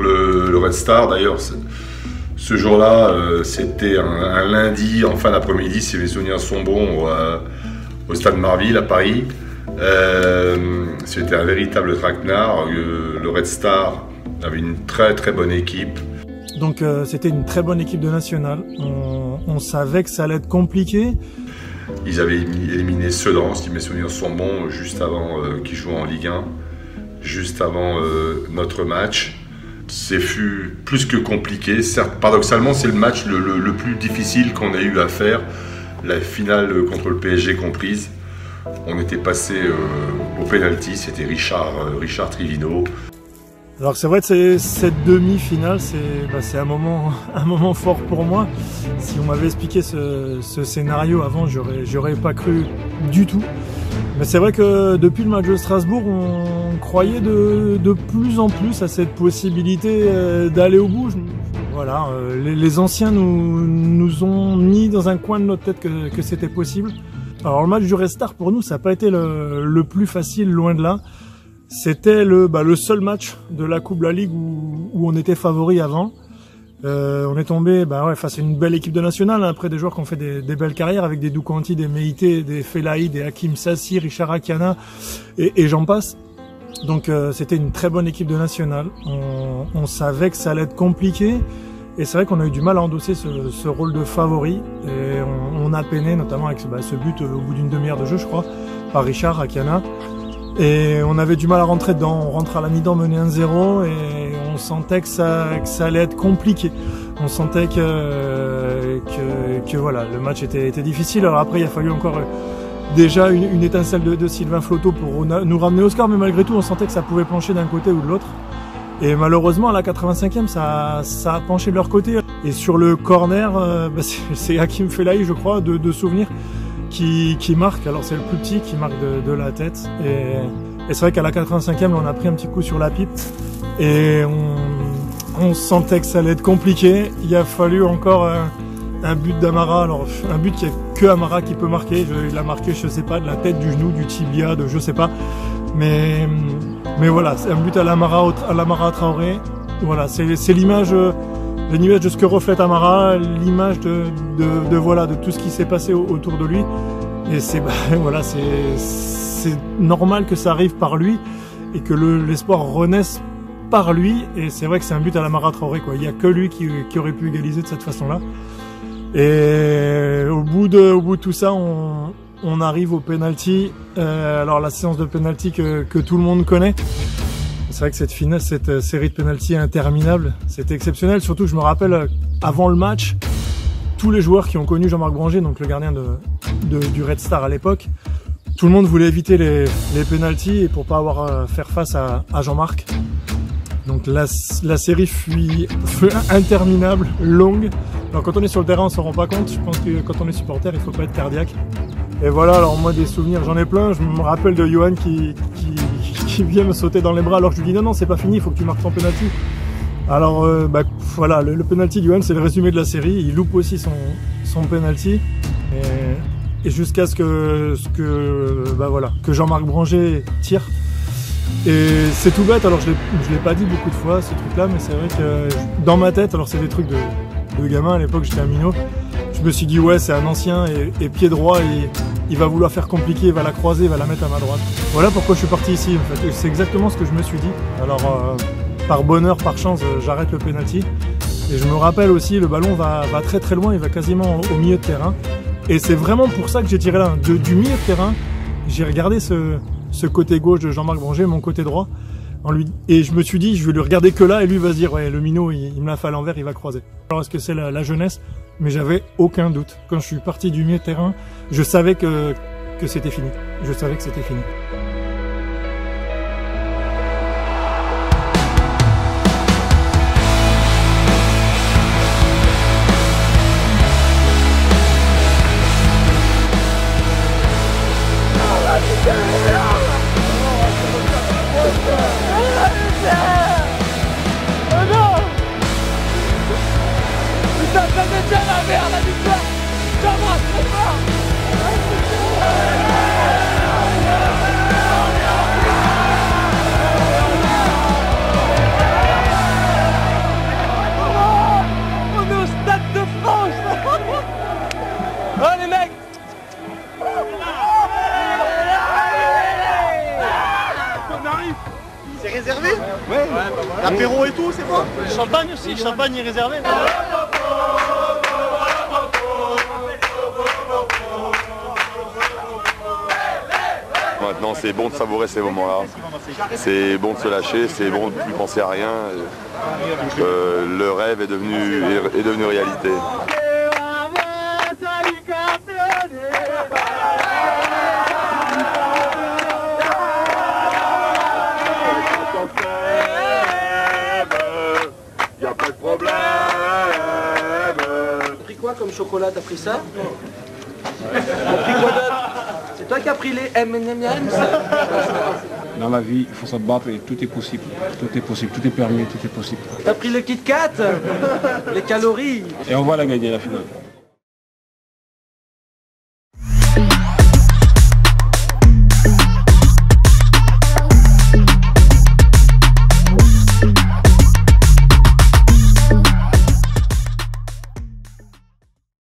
pour le Red Star. D'ailleurs, ce jour-là, c'était un lundi en fin d'après-midi, si mes souvenirs sont bons, au stade Marville à Paris. C'était un véritable traquenard. Le Red Star avait une très très bonne équipe. Donc c'était une très bonne équipe de nationale. On savait que ça allait être compliqué. Ils avaient éliminé Sedan, si mes souvenirs sont bons, juste avant qu'ils jouent en Ligue 1, juste avant notre match. C'est fut plus que compliqué. Certes, paradoxalement, c'est le match le plus difficile qu'on ait eu à faire, la finale contre le PSG comprise. On était passé au pénalty, c'était Richard Trivino. Alors c'est vrai que cette demi-finale, c'est un moment fort pour moi. Si on m'avait expliqué ce scénario avant, j'aurais pas cru du tout. Mais c'est vrai que depuis le match de Strasbourg, on croyait de plus en plus à cette possibilité d'aller au bout. Voilà, les anciens nous ont mis dans un coin de notre tête que c'était possible. Alors le match du Red Star pour nous, ça n'a pas été le plus facile, loin de là. C'était le seul match de la Coupe de la Ligue où on était favori avant. On est tombé face à une belle équipe de nationale, hein, après des joueurs qui ont fait des belles carrières avec des Doukanti, des Meïté, des Fellahi, des Hakim Sassi, Richard Akiana et j'en passe. Donc c'était une très bonne équipe de nationale. On savait que ça allait être compliqué et c'est vrai qu'on a eu du mal à endosser ce rôle de favori et on a peiné notamment avec ce but au bout d'une demi-heure de jeu, je crois, par Richard Akiana. Et on avait du mal à rentrer dedans, on rentre à la mi-temps mené 1-0 et on sentait que ça allait être compliqué. On sentait que voilà, le match était difficile. Alors après il a fallu encore déjà une étincelle de Sylvain Flotteau pour nous ramener au score, mais malgré tout on sentait que ça pouvait pencher d'un côté ou de l'autre. Et malheureusement à la 85e ça a penché de leur côté. Et sur le corner, c'est Hakim Fellahi je crois, de souvenir, qui marque. Alors c'est le plus petit qui marque de la tête et c'est vrai qu'à la 85e on a pris un petit coup sur la pipe et on sentait que ça allait être compliqué. Il a fallu encore un but d'Amara, alors un but qu'il n'y a que Amara qui peut marquer. Il a marqué, je sais pas, de la tête, du genou, du tibia, de je sais pas, mais voilà, c'est un but à l'Amara Traoré. Voilà, c'est l'image de ce que reflète Amara, l'image de tout ce qui s'est passé autour de lui. Et c'est normal que ça arrive par lui et que l'espoir renaisse par lui. Et c'est vrai que c'est un but à l'Amara Traoré, quoi. Il n'y a que lui qui aurait pu égaliser de cette façon-là. Et au bout de tout ça, on arrive au penalty. Alors la séance de penalty que tout le monde connaît. C'est vrai que cette série de pénaltys interminable, c'était exceptionnel. Surtout, je me rappelle, avant le match, tous les joueurs qui ont connu Jean-Marc Branger, donc le gardien du Red Star à l'époque, tout le monde voulait éviter les pénaltys et pour pas avoir à faire face à Jean-Marc. Donc la série fut interminable, longue. Alors quand on est sur le terrain, on s'en rend pas compte. Je pense que quand on est supporter, il faut pas être cardiaque. Et voilà, alors moi des souvenirs, j'en ai plein. Je me rappelle de Johan qui vient me sauter dans les bras alors que je lui dis non c'est pas fini, il faut que tu marques ton penalty. Alors voilà, le penalty de Johan c'est le résumé de la série, il loupe aussi son penalty et jusqu'à ce que Jean-Marc Branger tire. Et c'est tout bête, alors je l'ai pas dit beaucoup de fois ce truc là, mais c'est vrai que dans ma tête, alors c'est des trucs de gamin, à l'époque j'étais un minot, je me suis dit ouais c'est un ancien et pied droit et il va vouloir faire compliqué, il va la croiser, il va la mettre à ma droite. Voilà pourquoi je suis parti ici en fait. C'est exactement ce que je me suis dit. Alors par bonheur, par chance, j'arrête le penalty. Et je me rappelle aussi, le ballon va très très loin, il va quasiment au milieu de terrain. Et c'est vraiment pour ça que j'ai tiré là. Du milieu de terrain, j'ai regardé ce côté gauche de Jean-Marc Branger, mon côté droit. Et je me suis dit, je vais lui regarder que là et lui va se dire, ouais, le minot, il me l'a fait à l'envers, il va croiser. Alors est-ce que c'est la jeunesse? Mais j'avais aucun doute. Quand je suis parti du milieu de terrain, je savais que c'était fini. Je savais que c'était fini. C'est réservé? Ouais. L'apéro et tout, c'est bon? Le champagne aussi, le champagne est réservé. Maintenant, c'est bon de savourer ces moments-là. C'est bon de se lâcher, c'est bon de ne plus penser à rien. Le rêve est devenu réalité. Y a pas de problème. T'as pris quoi comme chocolat? T'as pris ça? T'as pris quoi d'autre? C'est toi qui as pris les M&M's? Dans la vie, il faut se battre et tout est possible. Tout est possible, tout est permis, tout est possible. T'as pris le Kit Kat? Les calories? Et on va la gagner la finale.